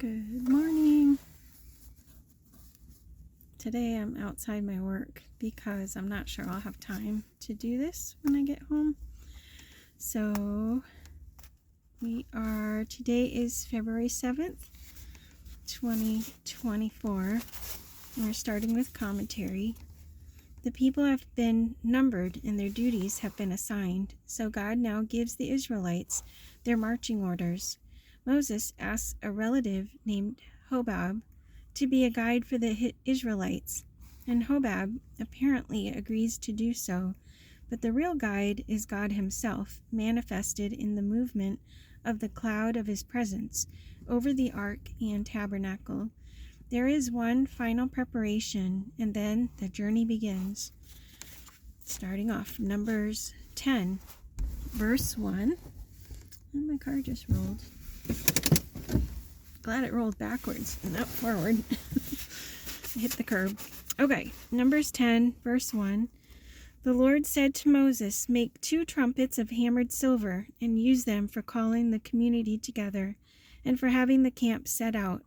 Good morning. Today I'm outside my work because I'm not sure I'll have time to do this when I get home. So today is February 7th, 2024. We're starting with commentary. The people have been numbered and their duties have been assigned. So God now gives the Israelites their marching orders. Moses asks a relative named Hobab to be a guide for the Israelites, and Hobab apparently agrees to do so, but the real guide is God himself, manifested in the movement of the cloud of his presence over the ark and tabernacle. There is one final preparation, and then the journey begins. Starting off, Numbers 10, verse 1. And my car just rolled. Glad it rolled backwards, not forward. Hit the curb. Okay, Numbers 10, verse 1. The Lord said to Moses, "Make 2 trumpets of hammered silver and use them for calling the community together and for having the camp set out.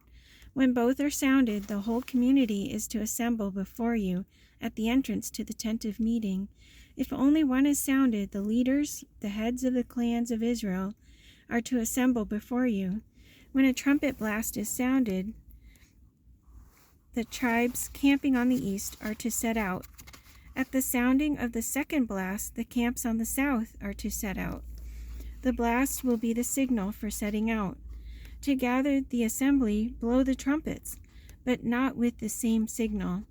When both are sounded, the whole community is to assemble before you at the entrance to the tent of meeting. If only one is sounded, the leaders, the heads of the clans of Israel, are to assemble before you. When a trumpet blast is sounded, the tribes camping on the east are to set out. At the sounding of the second blast, the camps on the south are to set out. The blast will be the signal for setting out. To gather the assembly, blow the trumpets, but not with the same signal.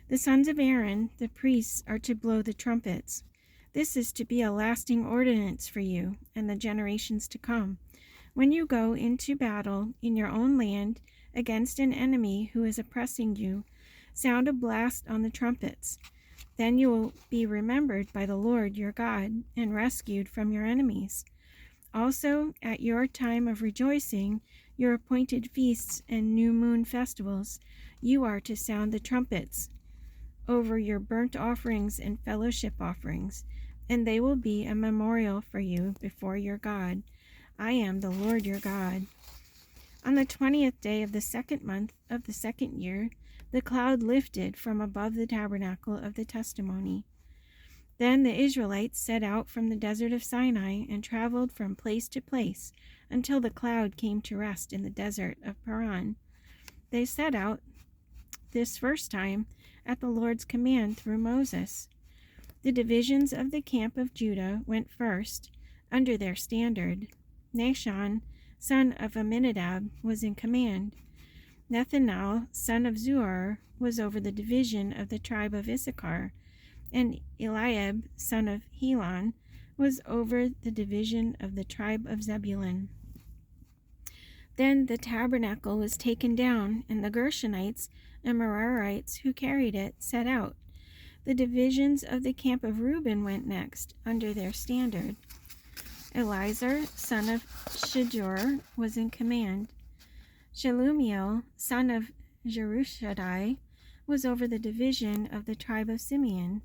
The sons of Aaron, the priests, are to blow the trumpets. This is to be a lasting ordinance for you and the generations to come. When you go into battle in your own land against an enemy who is oppressing you, sound a blast on the trumpets. Then you will be remembered by the Lord your God and rescued from your enemies. Also, at your time of rejoicing, your appointed feasts and new moon festivals, you are to sound the trumpets over your burnt offerings and fellowship offerings, and they will be a memorial for you before your God. I am the Lord your God." On the 20th day of the 2nd month of the 2nd year, the cloud lifted from above the tabernacle of the testimony. Then the Israelites set out from the desert of Sinai and traveled from place to place until the cloud came to rest in the desert of Paran. They set out this first time at the Lord's command through Moses. The divisions of the camp of Judah went first, under their standard. Nahshon, son of Amminadab, was in command. Nethanel, son of Zuar, was over the division of the tribe of Issachar, and Eliab, son of Helon, was over the division of the tribe of Zebulun. Then the tabernacle was taken down, and the Gershonites and Merarites who carried it set out. The divisions of the camp of Reuben went next, under their standard. Elizur, son of Shedeur, was in command. Shelumiel, son of Jerushadai, was over the division of the tribe of Simeon,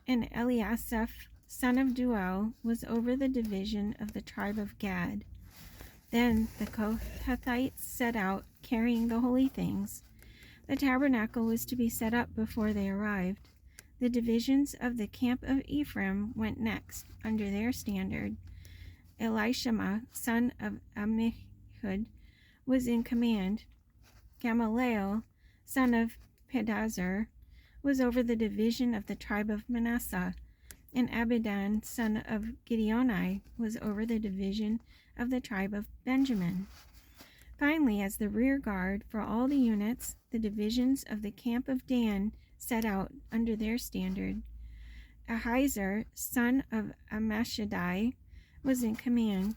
and Eliasaph, son of Duel, was over the division of the tribe of Gad. Then the Kohathites set out, carrying the holy things. The tabernacle was to be set up before they arrived. The divisions of the camp of Ephraim went next, under their standard. Elishama, son of Ammihud, was in command. Gamaliel, son of Pedazur, was over the division of the tribe of Manasseh, and Abidan, son of Gideoni, was over the division of the tribe of Benjamin. Finally, as the rear guard for all the units, the divisions of the camp of Dan set out under their standard. Ahiezer, son of Ammishaddai, was in command.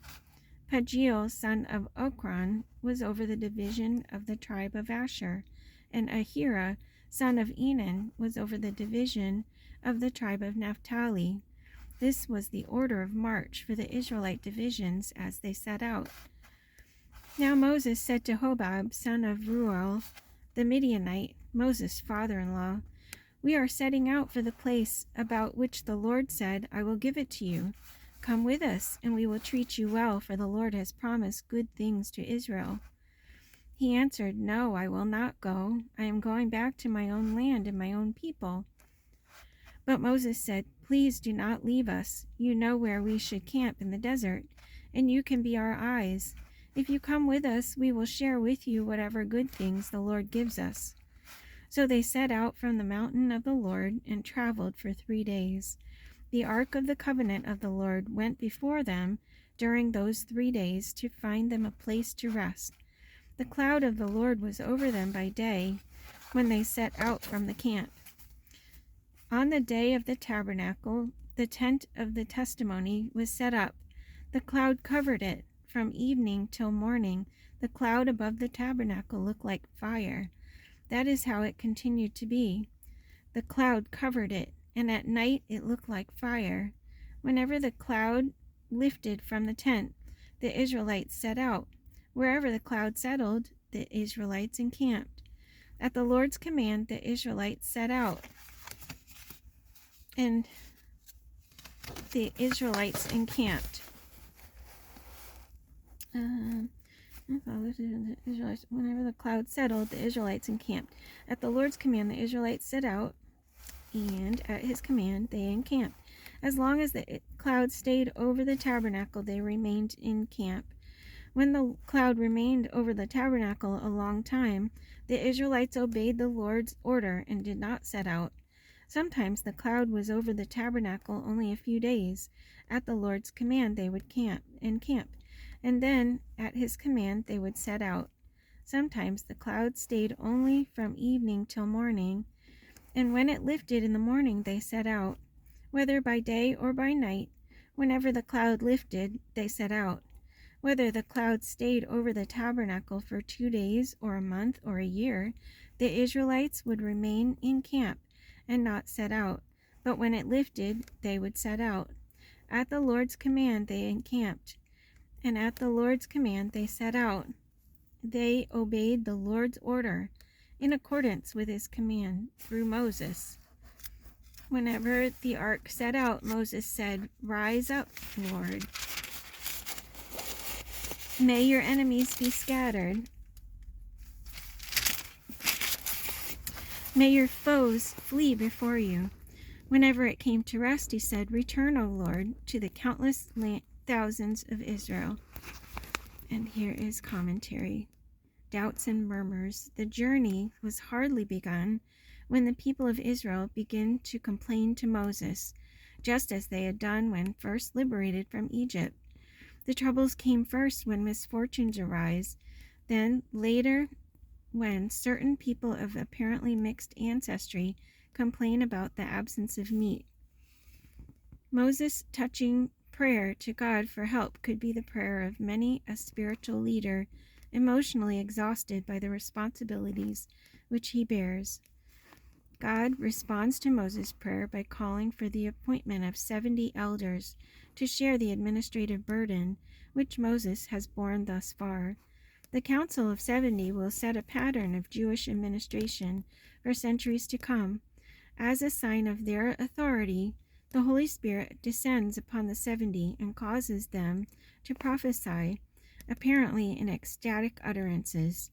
Pagiel, son of Okran, was over the division of the tribe of Asher, and Ahira, son of Enan, was over the division of the tribe of Naphtali. This was the order of march for the Israelite divisions as they set out. Now Moses said to Hobab, son of Reuel, the Midianite, Moses' father-in-law, "We are setting out for the place about which the Lord said, 'I will give it to you.' Come with us, and we will treat you well, for the Lord has promised good things to Israel." He answered, "No, I will not go. I am going back to my own land and my own people." But Moses said, "Please do not leave us. You know where we should camp in the desert, and you can be our eyes. If you come with us, we will share with you whatever good things the Lord gives us." So they set out from the mountain of the Lord and traveled for 3 days. The ark of the covenant of the Lord went before them during those 3 days to find them a place to rest. The cloud of the Lord was over them by day when they set out from the camp. On the day of the tabernacle, the tent of the testimony was set up. The cloud covered it. From evening till morning, the cloud above the tabernacle looked like fire. That is how it continued to be. The cloud covered it, and at night it looked like fire. Whenever the cloud lifted from the tent, the Israelites set out. Wherever the cloud settled, the Israelites encamped. At the Lord's command, the Israelites set out. And the Israelites encamped. Whenever the cloud settled, the Israelites encamped. At the Lord's command, the Israelites set out, and at his command, they encamped. As long as the cloud stayed over the tabernacle, they remained in camp. When the cloud remained over the tabernacle a long time, the Israelites obeyed the Lord's order and did not set out. Sometimes the cloud was over the tabernacle only a few days. At the Lord's command, they would camp, and then at his command they would set out. Sometimes the cloud stayed only from evening till morning, and when it lifted in the morning they set out. Whether by day or by night, whenever the cloud lifted, they set out. Whether the cloud stayed over the tabernacle for 2 days or a month or a year, the Israelites would remain in camp and not set out. But when it lifted, they would set out. At the Lord's command they encamped, and at the Lord's command they set out. They obeyed the Lord's order in accordance with his command through Moses. Whenever the ark set out, Moses said, "Rise up, Lord. May your enemies be scattered. May your foes flee before you." Whenever it came to rest, he said, "Return, O Lord, to the countless thousands of Israel." And here is commentary. Doubts and murmurs. The journey was hardly begun when the people of Israel began to complain to Moses, just as they had done when first liberated from Egypt. The troubles came first when misfortunes arise, then later when certain people of apparently mixed ancestry complain about the absence of meat. Moses' touching prayer to God for help could be the prayer of many a spiritual leader emotionally exhausted by the responsibilities which he bears. God responds to Moses' prayer by calling for the appointment of 70 elders to share the administrative burden which Moses has borne thus far. The Council of 70 will set a pattern of Jewish administration for centuries to come. As a sign of their authority, the Holy Spirit descends upon the 70 and causes them to prophesy, apparently in ecstatic utterances.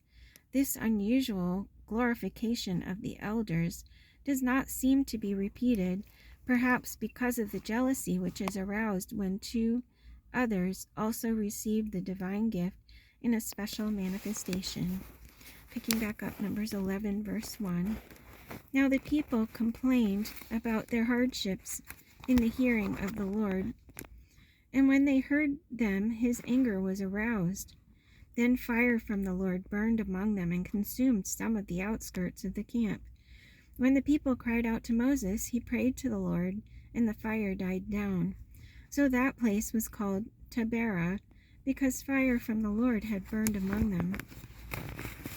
This unusual glorification of the elders does not seem to be repeated, perhaps because of the jealousy which is aroused when 2 others also receive the divine gift in a special manifestation. Picking back up Numbers 11, verse 1. Now the people complained about their hardships in the hearing of the Lord, and when they heard them, his anger was aroused. Then fire from the Lord burned among them and consumed some of the outskirts of the camp. When the people cried out to Moses, he prayed to the Lord, and the fire died down. So that place was called Taberah, because fire from the Lord had burned among them.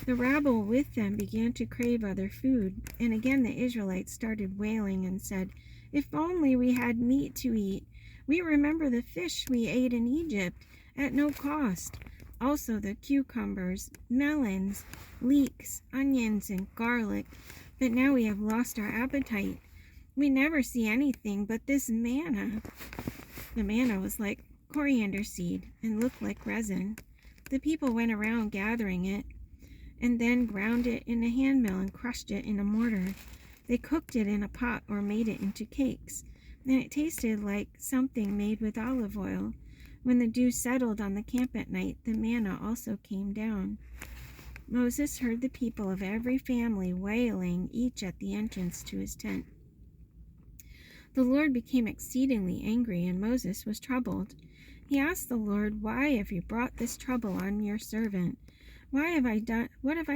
The rabble with them began to crave other food, and again the Israelites started wailing and said, "If only we had meat to eat. We remember the fish we ate in Egypt at no cost. Also the cucumbers, melons, leeks, onions, and garlic. But now we have lost our appetite. We never see anything but this manna." The manna was like coriander seed and looked like resin. The people went around gathering it. and then ground it in a handmill and crushed it in a mortar. They cooked it in a pot or made it into cakes, and it tasted like something made with olive oil. When the dew settled on the camp at night, the manna also came down. Moses heard the people of every family wailing, each at the entrance to his tent. The Lord became exceedingly angry, and Moses was troubled. He asked the Lord, "Why have you brought this trouble on your servant? What have I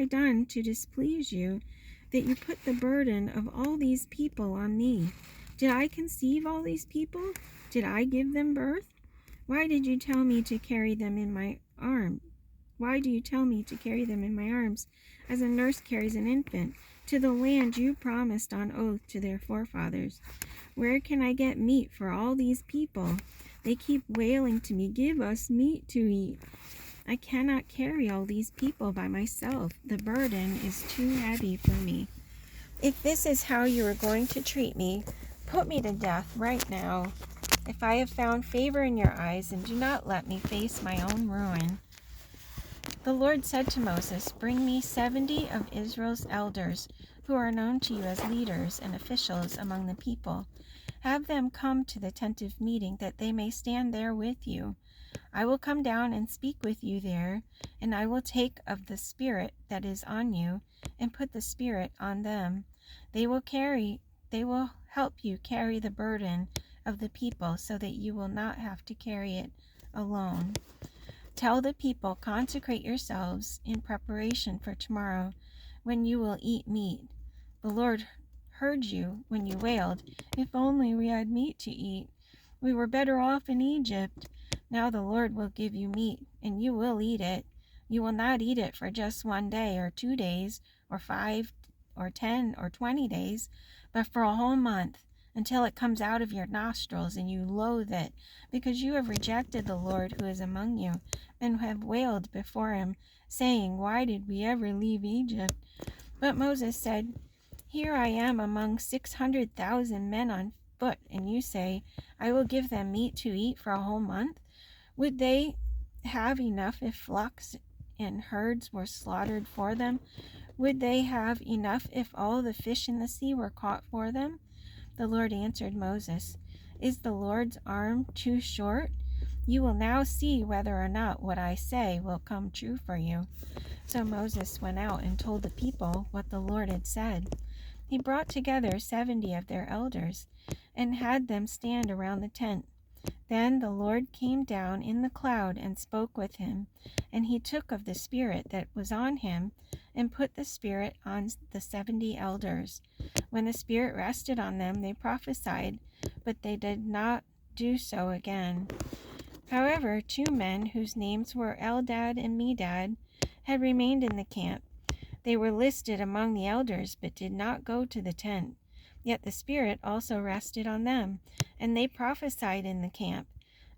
done to displease you, that you put the burden of all these people on me? Did I conceive all these people? Did I give them birth? Why did you tell me to carry them in my arms? Why do you tell me to carry them in my arms, as a nurse carries an infant, to the land you promised on oath to their forefathers? Where can I get meat for all these people? They keep wailing to me, 'Give us meat to eat.' I cannot carry all these people by myself. The burden is too heavy for me. If this is how you are going to treat me, put me to death right now, if I have found favor in your eyes, and do not let me face my own ruin." The Lord said to Moses, "Bring me 70 of Israel's elders, who are known to you as leaders and officials among the people. Have them come to the tent of meeting, that they may stand there with you. I will come down and speak with you there, and I will take of the Spirit that is on you, and put the Spirit on them. They will help you carry the burden of the people, so that you will not have to carry it alone. Tell the people, 'Consecrate yourselves in preparation for tomorrow, when you will eat meat.' The Lord heard you when you wailed, 'If only we had meat to eat. We were better off in Egypt.' Now the Lord will give you meat, and you will eat it. You will not eat it for just 1 day or 2 days or 5 or 10 or 20 days, but for a whole month, until it comes out of your nostrils and you loathe it, because you have rejected the Lord who is among you, and have wailed before him, saying, 'Why did we ever leave Egypt?' But Moses said, 'Here I am among 600,000 men on foot, and you say, I will give them meat to eat for a whole month? Would they have enough if flocks and herds were slaughtered for them? Would they have enough if all the fish in the sea were caught for them?' The Lord answered Moses, 'Is the Lord's arm too short? You will now see whether or not what I say will come true for you.' So Moses went out and told the people what the Lord had said. He brought together 70 of their elders, and had them stand around the tent. Then the Lord came down in the cloud and spoke with him, and he took of the Spirit that was on him, and put the Spirit on the 70 elders. When the Spirit rested on them, they prophesied, but they did not do so again. However, 2 men, whose names were Eldad and Medad, had remained in the camp. They were listed among the elders, but did not go to the tent. Yet the Spirit also rested on them, and they prophesied in the camp.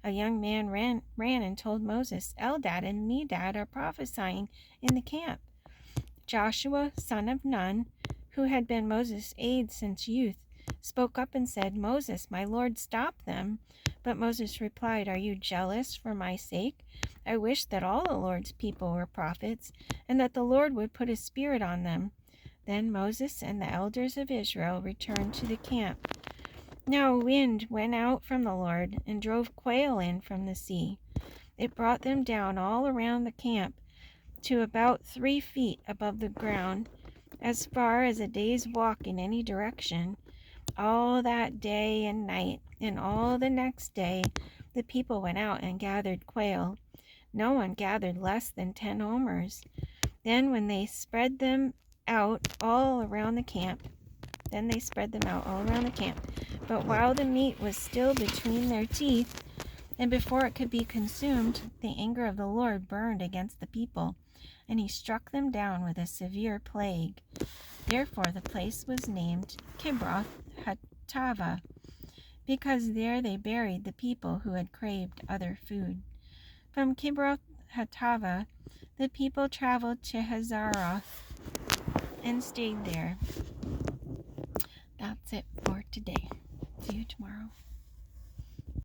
A young man ran and told Moses, 'Eldad and Medad are prophesying in the camp.' Joshua, son of Nun, who had been Moses' aide since youth, spoke up and said, 'Moses, my Lord, stop them.' But Moses replied, 'Are you jealous for my sake? I wish that all the Lord's people were prophets, and that the Lord would put his Spirit on them.' Then Moses and the elders of Israel returned to the camp. Now a wind went out from the Lord and drove quail in from the sea. It brought them down all around the camp to about 3 feet above the ground, as far as a day's walk in any direction. All that day and night, and all the next day, the people went out and gathered quail. No one gathered less than 10 omers. Then they spread them out all around the camp. But while the meat was still between their teeth, and before it could be consumed, the anger of the Lord burned against the people, and he struck them down with a severe plague. Therefore the place was named Kibroth Hattava, because there they buried the people who had craved other food. From Kibroth Hattava, the people traveled to Hazeroth and stayed there. That's it for today. See you tomorrow.